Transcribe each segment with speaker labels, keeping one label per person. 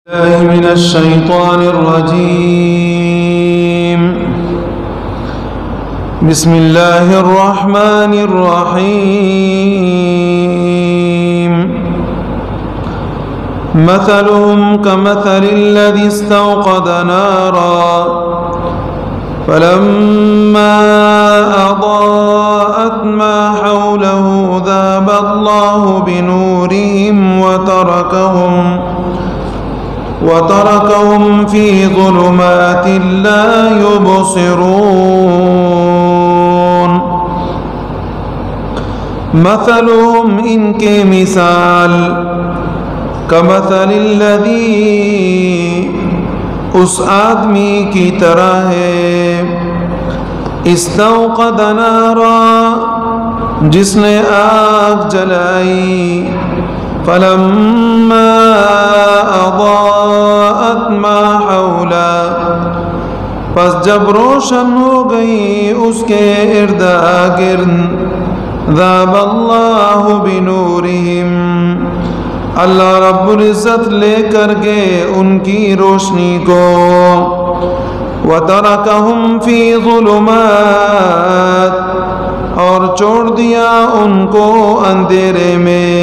Speaker 1: الله من الشيطان الرجيم. بسم الله الرحمن الرحيم. مثلهم كمثل الذي استوقد نارا فلما أضاءت ما حوله ذهب الله بنورهم وتركهم في ظلمات لا يبصرون. مثلهم ان کے مثال کمثل الذی اس آدمی کی طرح ہے استوقد نارا جس نے آگ جلائی فلما اضاءت ما حولا پس جب روشن ہو گئی اس کے ارد گرد ذهب اللہ بنورہم اللہ رب العزت لے کر گئے ان کی روشنی کو وترکہم فی ظلمات اور چھوڑ دیا ان کو اندھیرے میں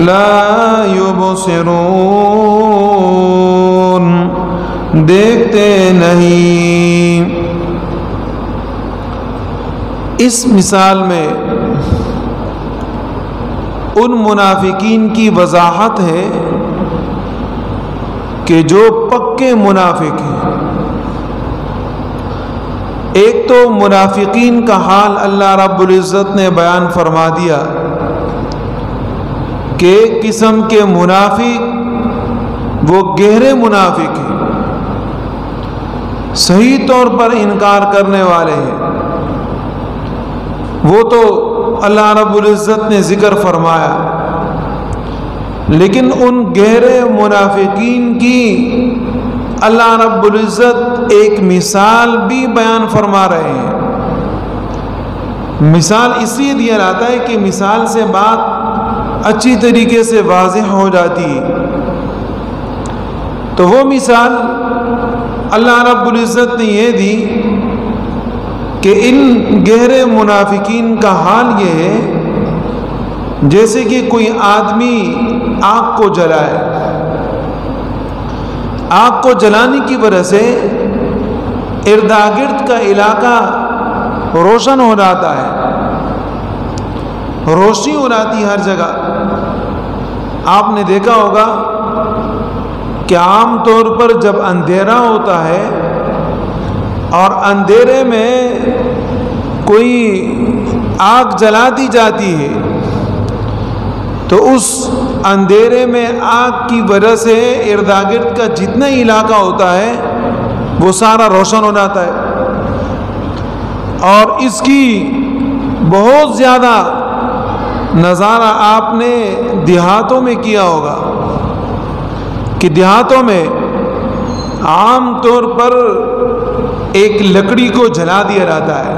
Speaker 1: لا یبصرون دیکھتے نہیں. اس مثال میں ان منافقین کی وضاحت ہے کہ جو پکے منافق ہیں. ایک تو منافقین کا حال اللہ رب العزت نے بیان فرما دیا کہ ایک قسم کے منافق وہ گہرے منافق ہیں، صحیح طور پر انکار کرنے والے ہیں. وہ تو اللہ رب العزت نے ذکر فرمایا، لیکن ان گہرے منافقین کی اللہ رب العزت ایک مثال بھی بیان فرما رہے ہیں. مثال اس لیے دیا جاتا ہے کہ مثال سے بات اچھی طریقے سے واضح ہو جاتی ہے. تو وہ مثال اللہ رب العزت نے یہ دی کہ ان گہرے منافقین کا حال یہ ہے جیسے کہ کوئی آدمی آگ کو جلائے. آگ کو جلانے کی وجہ سے ارد گرد کا علاقہ روشن ہو جاتا ہے، روشنی ہو جاتی ہے ہر جگہ. آپ نے دیکھا ہوگا کہ عام طور پر جب اندھیرا ہوتا ہے اور اندھیرے میں کوئی آگ جلا دی جاتی ہے تو اس اندھیرے میں آگ کی وجہ سے ارد گرد کا جتنا علاقہ ہوتا ہے وہ سارا روشن ہو جاتا ہے. اور اس کی بہت زیادہ نظارہ آپ نے دیہاتوں میں کیا ہوگا کہ دیہاتوں میں عام طور پر ایک لکڑی کو جلا دیا جاتا ہے.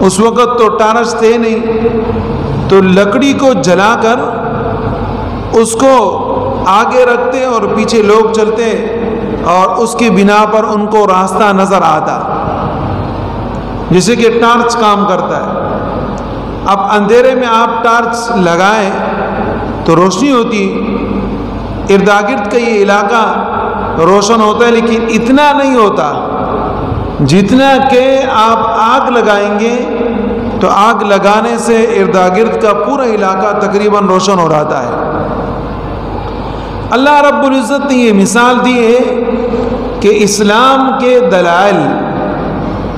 Speaker 1: اس وقت تو ٹارچ تھے نہیں، تو لکڑی کو جلا کر اس کو آگے رکھتے اور پیچھے لوگ چلتے اور اس کی بنا پر ان کو راستہ نظر آتا، جیسے کہ ٹارچ کام کرتا ہے. اب اندھیرے میں آپ ٹارچ لگائیں تو روشنی ہوتی، ارد گرد کا یہ علاقہ روشن ہوتا ہے، لیکن اتنا نہیں ہوتا جتنا کہ آپ آگ لگائیں گے تو آگ لگانے سے ارد گرد کا پورا علاقہ تقریباً روشن ہو جاتا ہے. اللہ رب العزت نے یہ مثال دی ہے کہ اسلام کے دلائل،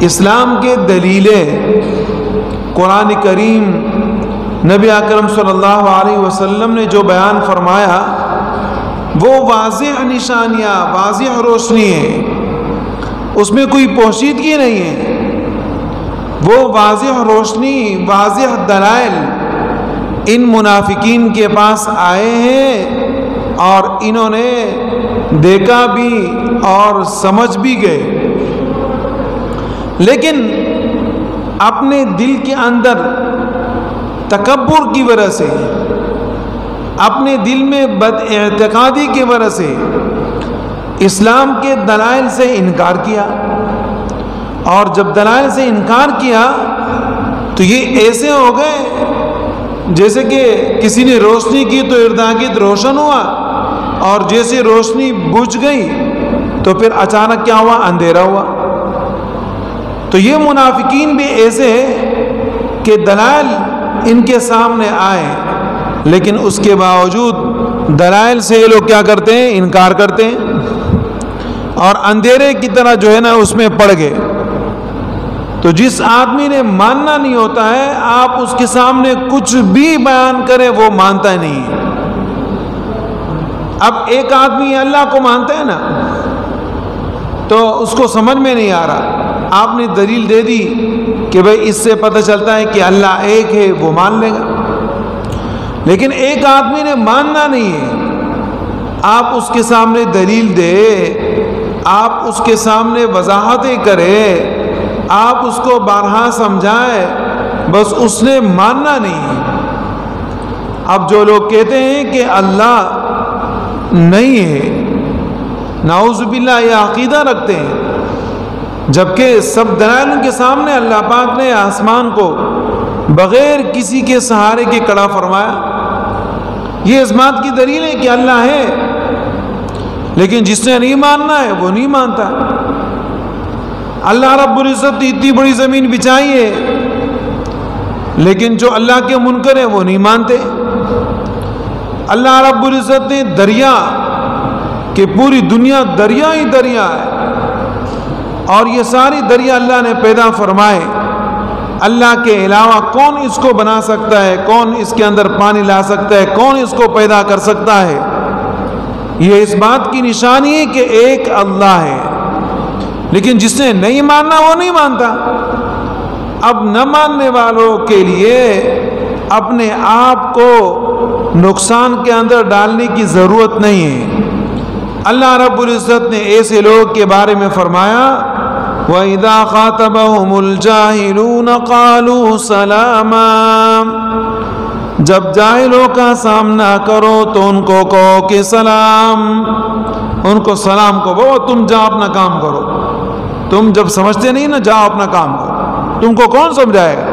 Speaker 1: اسلام کے دلیلیں، قرآن کریم نبی اکرم صلی اللہ علیہ وسلم نے جو بیان فرمایا وہ واضح نشانیاں، واضح روشنی ہے، اس میں کوئی پوشیدگی نہیں ہے. وہ واضح روشنی، واضح دلائل ان منافقین کے پاس آئے ہیں اور انہوں نے دیکھا بھی اور سمجھ بھی گئے، لیکن اپنے دل کے اندر تکبر کی وجہ سے، اپنے دل میں بد اعتقادی کی وجہ سے اسلام کے دلائل سے انکار کیا، اور جب دلائل سے انکار کیا تو یہ ایسے ہو گئے جیسے کہ کسی نے روشنی کی تو ارد گرد روشن ہوا، اور جیسے روشنی بجھ گئی تو پھر اچانک کیا ہوا؟ اندھیرا ہوا۔ تو یہ منافقین بھی ایسے ہیں کہ دلائل ان کے سامنے آئے، لیکن اس کے باوجود دلائل سے یہ لوگ کیا کرتے ہیں؟ انکار کرتے ہیں، اور اندھیرے کی طرح جو ہے نا اس میں پڑ گئے۔ تو جس آدمی نے ماننا نہیں ہوتا ہے، آپ اس کے سامنے کچھ بھی بیان کریں وہ مانتا ہی نہیں ہے۔ اب ایک آدمی اللہ کو مانتا ہے نا، تو اس کو سمجھ میں نہیں آ رہا، آپ نے دلیل دے دی کہ بھئی اس سے پتہ چلتا ہے کہ اللہ ایک ہے، وہ مان لے گا۔ لیکن ایک آدمی نے ماننا نہیں ہے، آپ اس کے سامنے دلیل دے، آپ اس کے سامنے وضاحتیں کرے، آپ اس کو بارہا سمجھائے، بس اس نے ماننا نہیں ہے۔ اب جو لوگ کہتے ہیں کہ اللہ نہیں ہے، نعوذ باللہ یہ عقیدہ رکھتے ہیں، جبکہ سب دلائل ان کے سامنے اللہ پاک نے آسمان کو بغیر کسی کے سہارے کے کھڑا فرمایا۔ یہ اس بات کی دلیل ہے کہ اللہ ہے، لیکن جس نے نہیں ماننا ہے وہ نہیں مانتا۔ اللہ رب العزت نے اتنی بڑی زمین بچائی ہے، لیکن جو اللہ کے منکر ہیں وہ نہیں مانتے۔ اللہ رب العزت نے دریا کہ پوری دنیا دریا ہی دریا ہے، اور یہ ساری دریا اللہ نے پیدا فرمائے، اللہ کے علاوہ کون اس کو بنا سکتا ہے؟ کون اس کے اندر پانی لا سکتا ہے؟ کون اس کو پیدا کر سکتا ہے؟ یہ اس بات کی نشانی ہے کہ ایک اللہ ہے، لیکن جس نے نہیں ماننا وہ نہیں مانتا۔ اب نہ ماننے والوں کے لیے اپنے آپ کو نقصان کے اندر ڈالنے کی ضرورت نہیں ہے۔ اللہ رب العزت نے ایسے لوگ کے بارے میں فرمایا وَإِذَا خَاطَبَهُمُ الْجَاهِلُونَ قَالُوا سَلَامًا، جب جاہلوں کا سامنا کرو تو ان کو کہو کہ سلام، ان کو سلام کو وہ تم جاؤ اپنا کام کرو، تم جب سمجھتے نہیں نا جاؤ اپنا کام کرو، تم کو کون سمجھائے گا؟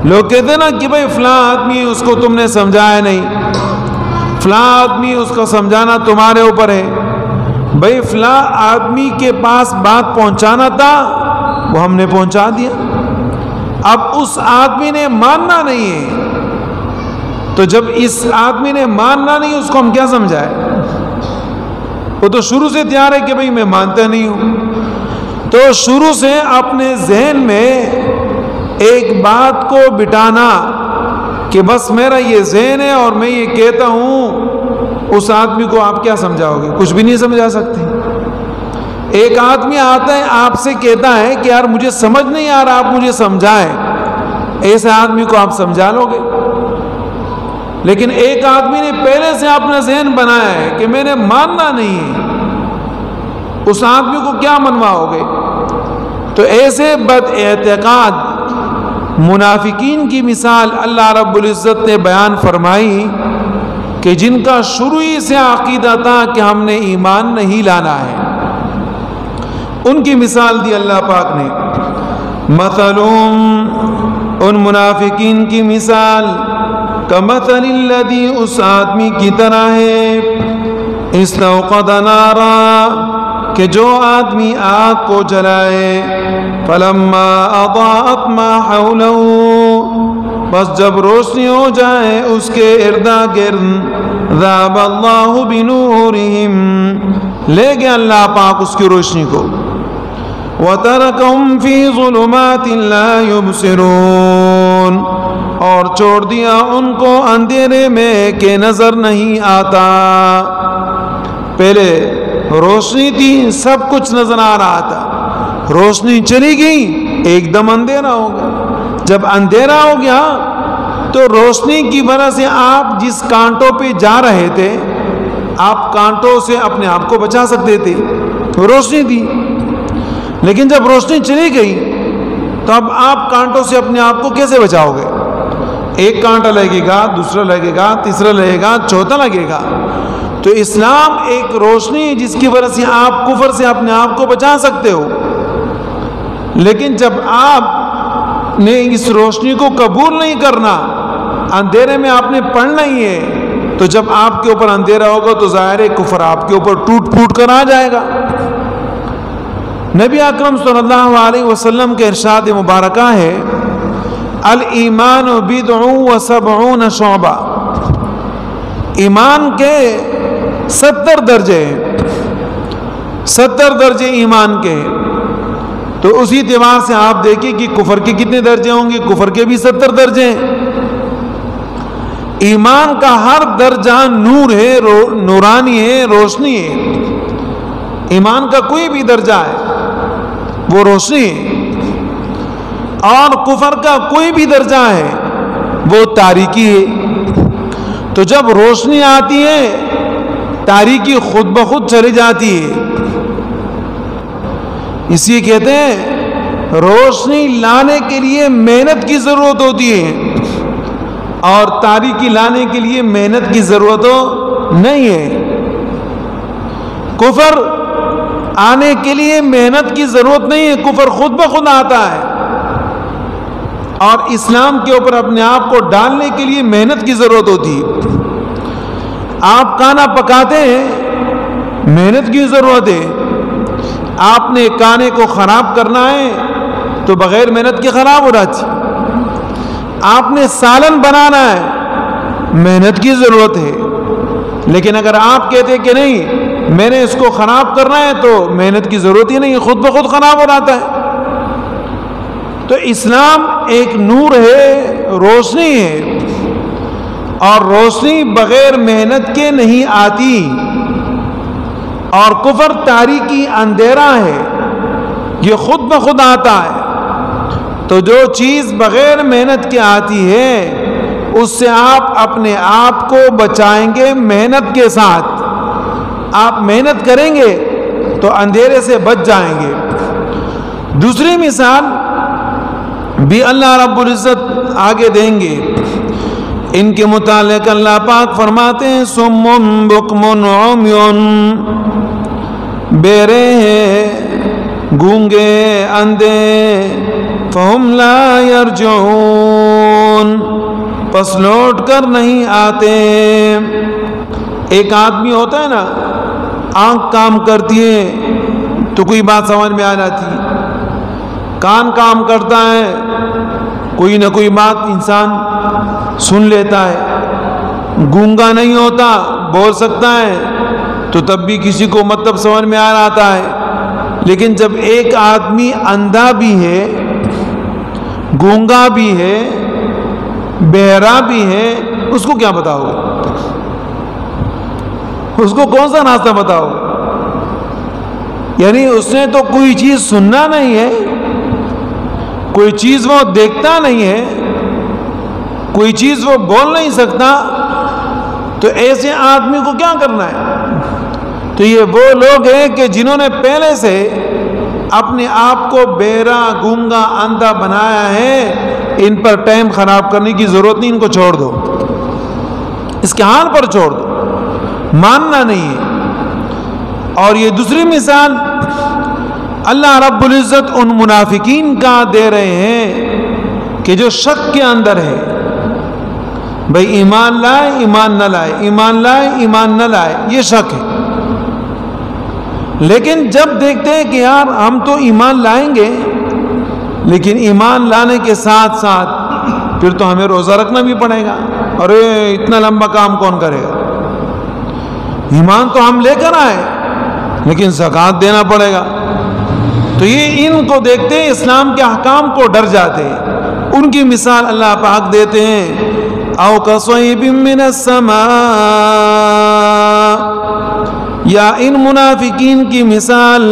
Speaker 1: لوگ کہتے ہیں نا کہ بھئی فلاں آدمی اس کو تم نے سمجھایا نہیں، فلاں آدمی اس کو سمجھانا تمہارے اوپر ہے۔ بھئی فلاں آدمی کے پاس بات پہنچانا تھا، وہ ہم نے پہنچا دیا۔ اب اس آدمی نے ماننا نہیں ہے، تو جب اس آدمی نے ماننا نہیں اس کو ہم کیا سمجھائے؟ وہ تو شروع سے تیار ہے کہ بھئی میں مانتا نہیں ہوں۔ تو شروع سے اپنے ذہن میں ایک بات کو بٹانا کہ بس میرا یہ ذہن ہے اور میں یہ کہتا ہوں، اس آدمی کو آپ کیا سمجھاؤ گے؟ کچھ بھی نہیں سمجھا سکتے۔ ایک آدمی آتا ہے آپ سے کہتا ہے کہ یار مجھے سمجھ نہیں آ رہا، آپ مجھے سمجھائیں، ایسے آدمی کو آپ سمجھا لو گے۔ لیکن ایک آدمی نے پہلے سے اپنا ذہن بنایا ہے کہ میں نے ماننا نہیں ہے، اس آدمی کو کیا منواؤ گے؟ تو ایسے بد اعتقاد منافقین کی مثال اللہ رب العزت نے بیان فرمائی کہ جن کا شروع ہی سے عقیدہ تھا کہ ہم نے ایمان نہیں لانا ہے، ان کی مثال دی اللہ پاک نے۔ مثلهم، ان منافقین کی مثال، کمثل الذی، اس آدمی کی طرح ہے، استوقد نارا، کہ جو آدمی آگ کو جلائے، فلما اضاءت ما حولہ، بس جب روشنی ہو جائے اس کے اردا گرد، ذهب اللہ بنورہم، لے گیا اللہ پاک اس کی روشنی کو، وترکہم فی ظلمات لا یبصرون، اور چھوڑ دیا ان کو اندھیرے میں کہ نظر نہیں آتا۔ پہلے روشنی تھی، سب کچھ نظر آ رہا تھا، روشنی چلی گئی ایک دم اندھیرا ہو گیا۔ جب اندھیرا ہو گیا تو روشنی کی وجہ سے آپ جس کانٹوں پہ جا رہے تھے، آپ کانٹوں سے اپنے آپ کو بچا سکتے تھے، روشنی تھی۔ لیکن جب روشنی چلی گئی تو اب آپ کانٹوں سے اپنے آپ کو کیسے بچاؤ گے؟ ایک کانٹا لگے گا، دوسرا لگے گا، تیسرا لگے گا، چوتھا لگے گا. تو اسلام ایک روشنی ہے جس کی وجہ سے آپ کفر سے اپنے آپ کو بچا سکتے ہو. لیکن جب آپ نے اس روشنی کو قبول نہیں کرنا، اندھیرے میں آپ نے پڑھنا ہی ہے، تو جب آپ کے اوپر اندھیرا ہوگا تو ظاہر ہے کفر آپ کے اوپر ٹوٹ پھوٹ کر آ جائے گا. نبی اکرم صلی اللہ علیہ وسلم کے ارشاد مبارکہ ہے الایمان بدع و سبعون شعبہ. ایمان کے 70 درجے ہیں، 70 درجے ایمان کے. تو اسی اعتبار سے آپ دیکھیں کہ کفر کے کتنے درجے ہوں گے. کفر کے بھی 70 درجے ہیں. ایمان کا ہر درجہ نور ہے، نورانی ہے، روشنی ہے. ایمان کا کوئی بھی درجہ ہے وہ روشنی ہے. اور کفر کا کوئی بھی درجہ ہے وہ تاریکی ہے. تو جب روشنی آتی ہے تاریکی خود بخود چلی جاتی ہے. اسی کہتے ہیں روشنی لانے کے لیے محنت کی ضرورت ہوتی ہے اور تاریکی لانے کے لیے محنت کی ضرورت نہیں ہے. کفر آنے کے لیے محنت کی ضرورت نہیں ہے، کفر خود بخود آتا ہے. اور اسلام کے اوپر اپنے آپ کو ڈالنے کے لیے محنت کی ضرورت ہوتی ہے. آپ کھانا پکاتے ہیں، محنت کی ضرورت ہے. آپ نے کھانے کو خراب کرنا ہے تو بغیر محنت کے خراب ہو جاتی. آپ نے سالن بنانا ہے، محنت کی ضرورت ہے. لیکن اگر آپ کہتے ہیں کہ نہیں میں نے اس کو خراب کرنا ہے تو محنت کی ضرورت ہی نہیں، خود بخود خراب ہو جاتا ہے. تو اسلام ایک نور ہے، روشنی ہے، اور روشنی بغیر محنت کے نہیں آتی. اور کفر تاریکی اندھیرا ہے، یہ خود بخود آتا ہے. تو جو چیز بغیر محنت کے آتی ہے اس سے آپ اپنے آپ کو بچائیں گے محنت کے ساتھ. آپ محنت کریں گے تو اندھیرے سے بچ جائیں گے. دوسری مثال بھی اللہ رب العزت آگے دیں گے. ان کے متعلق اللہ پاک فرماتے ہیں صم بکم عمی، بہرے ہیں، گونگے، اندھے، فہم لا یرجعون، پس لوٹ کر نہیں آتے. ایک آدمی ہوتا ہے نا، آنکھ کام کرتی ہے تو کوئی بات سمجھ میں آ جاتی ہے، کان کام کرتا ہے کوئی نہ کوئی بات انسان سن لیتا ہے. گونگا نہیں ہوتا، بول سکتا ہے تو تب بھی کسی کو مطلب سمجھ میں آ جاتا ہے. لیکن جب ایک آدمی اندھا بھی ہے، گونگا بھی ہے، بہرا بھی ہے، اس کو کیا بتاؤ گے؟ اس کو کون سا راستہ بتاؤ؟ یعنی اس نے تو کوئی چیز سننا نہیں ہے، کوئی چیز وہ دیکھتا نہیں ہے، کوئی چیز وہ بول نہیں سکتا. تو ایسے آدمی کو کیا کرنا ہے؟ تو یہ وہ لوگ ہیں کہ جنہوں نے پہلے سے اپنے آپ کو بہرا، گونگا، اندھا بنایا ہے. ان پر ٹائم خراب کرنے کی ضرورت نہیں، ان کو چھوڑ دو، اس کے حال پر چھوڑ دو، ماننا نہیں ہے. اور یہ دوسری مثال اللہ رب العزت ان منافقین کا دے رہے ہیں کہ جو شک کے اندر ہے. بھئی ایمان لائے، ایمان نہ لائے، ایمان لائے، ایمان نہ لائے، یہ شک ہے. لیکن جب دیکھتے ہیں کہ یار ہم تو ایمان لائیں گے، لیکن ایمان لانے کے ساتھ ساتھ پھر تو ہمیں روزہ رکھنا بھی پڑے گا. ارے اتنا لمبا کام کون کرے گا؟ ایمان تو ہم لے کر آئے لیکن زکوٰۃ دینا پڑے گا. تو یہ ان کو دیکھتے ہیں اسلام کے احکام کو ڈر جاتے ہیں. ان کی مثال اللہ پاک دیتے ہیں او کصیب من السماء، یا ان منافقین کی مثال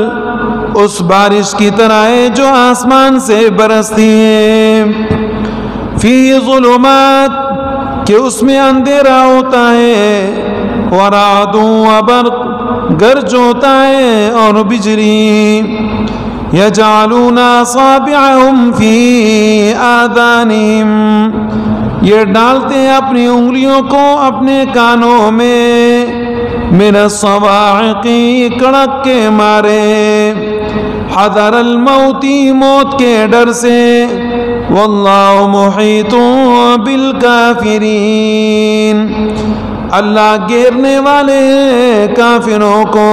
Speaker 1: اس بارش کی طرح ہے جو آسمان سے برستی ہے. فی ظلمات، کہ اس میں اندھیرا ہوتا ہے، ورعد و برق، گرج ہوتا ہے اور بجلی. یجعلون اصابعهم فی آذانہم یہ ڈالتے ہیں اپنی انگلیوں کو اپنے کانوں میں، من الصواعق کڑک کے مارے، حذر الموت موت کے ڈر سے، واللہ محیط بالکافرین اللہ گھیرنے والے کافروں کو۔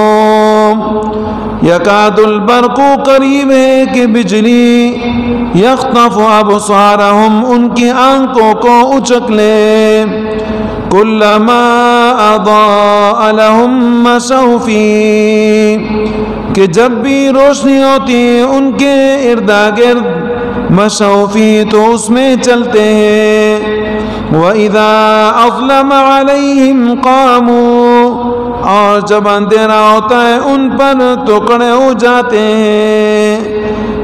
Speaker 1: یکاد البرق قریب ہے کہ بجلی، یخطف ابصارہم ان کی آنکھوں کو اچک لے، کلما اضاء لہم مشوا فیہ کہ جب بھی روشنی ہوتی ان کے اردا گرد، مشوا فیہ تو اس میں چلتے ہیں، وَإِذَا أَظْلَمَ عَلَيْهِمْ قَامُوا اور جب اندھیرا ہوتا ہے ان پر تو کھڑے ہو جاتے ہیں،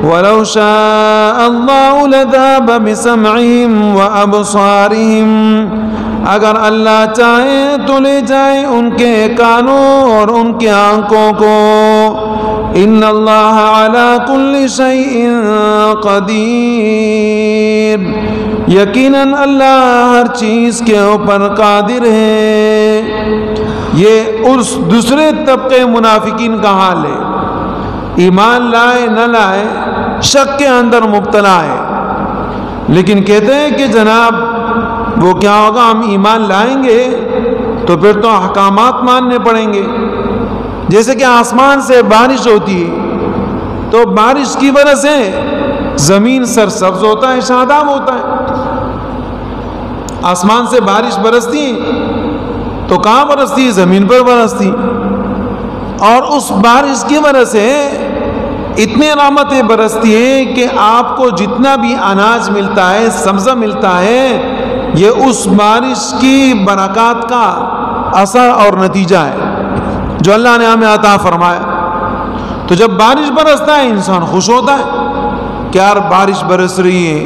Speaker 1: وَلَوْ شَاءَ اللَّهُ لَذَهَبَ بِسَمْعِهِمْ وَأَبْصَارِهِمْ اگر اللہ چاہے تو لے جائے ان کے کانوں اور ان کی آنکھوں کو، ان اللہ علی کل شیء قدیر یقیناً اللہ ہر چیز کے اوپر قادر ہے۔ یہ اس دوسرے طبقے منافقین کا حال ہے، ایمان لائے نہ لائے شک کے اندر مبتلا ہے، لیکن کہتے ہیں کہ جناب وہ کیا ہوگا، ہم ایمان لائیں گے تو پھر تو احکامات ماننے پڑیں گے۔ جیسے کہ آسمان سے بارش ہوتی ہے تو بارش کی وجہ سے زمین سرسبز ہوتا ہے، شاداب ہوتا ہے۔ آسمان سے بارش برستی تو کہاں برستی؟ زمین پر برستی، اور اس بارش کی وجہ سے اتنے رحمتیں برستی ہیں کہ آپ کو جتنا بھی اناج ملتا ہے، سبزہ ملتا ہے، یہ اس بارش کی برکات کا اثر اور نتیجہ ہے جو اللہ نے ہمیں عطا فرمایا۔ تو جب بارش برستا ہے انسان خوش ہوتا ہے کہ یار بارش برس رہی ہے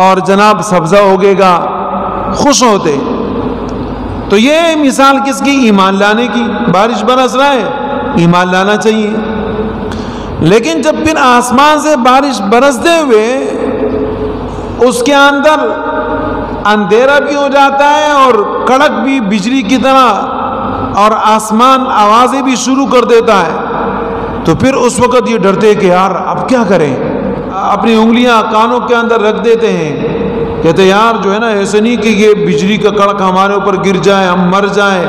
Speaker 1: اور جناب سبزہ ہوگے گا، خوش ہوتے۔ تو یہ مثال کس کی؟ ایمان لانے کی۔ بارش برس رہا ہے، ایمان لانا چاہیے، لیکن جب پھر آسمان سے بارش برستے ہوئے اس کے اندر اندھیرا بھی ہو جاتا ہے اور کڑک بھی بجلی کی طرح اور آسمان آوازیں بھی شروع کر دیتا ہے، تو پھر اس وقت یہ ڈرتے کہ یار اب کیا کریں، اپنی انگلیاں کانوں کے اندر رکھ دیتے ہیں، کہتے یار جو ہے نا ایسے نہیں کہ یہ بجلی کا کڑک ہمارے اوپر گر جائے، ہم مر جائیں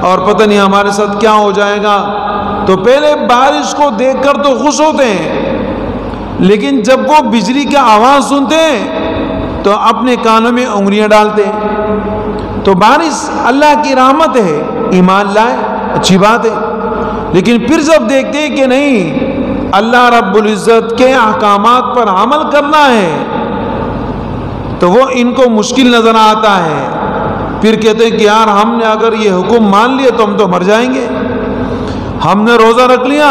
Speaker 1: اور پتہ نہیں ہمارے ساتھ کیا ہو جائے گا۔ تو پہلے بارش کو دیکھ کر تو خوش ہوتے ہیں، لیکن جب وہ بجلی کی آواز سنتے ہیں تو اپنے کانوں میں انگلیاں ڈالتے ہیں۔ تو بارش اللہ کی رحمت ہے، ایمان لائے اچھی بات ہے، لیکن پھر جب دیکھتے ہیں کہ نہیں اللہ رب العزت کے احکامات پر عمل کرنا ہے تو وہ ان کو مشکل نظر آتا ہے۔ پھر کہتے ہیں کہ یار ہم نے اگر یہ حکم مان لیا تو ہم تو مر جائیں گے، ہم نے روزہ رکھ لیا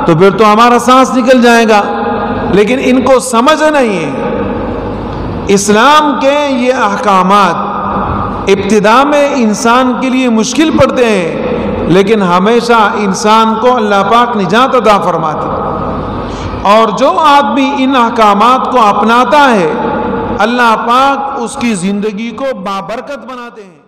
Speaker 1: تو پھر تو ہمارا سانس نکل جائے گا، لیکن ان کو سمجھ نہیں ہے اسلام کے یہ احکامات ابتدا میں انسان کے لیے مشکل پڑتے ہیں، لیکن ہمیشہ انسان کو اللہ پاک نجات عطا فرماتے ہیں، اور جو آدمی ان احکامات کو اپناتا ہے اللہ پاک اس کی زندگی کو بابرکت بناتے ہیں۔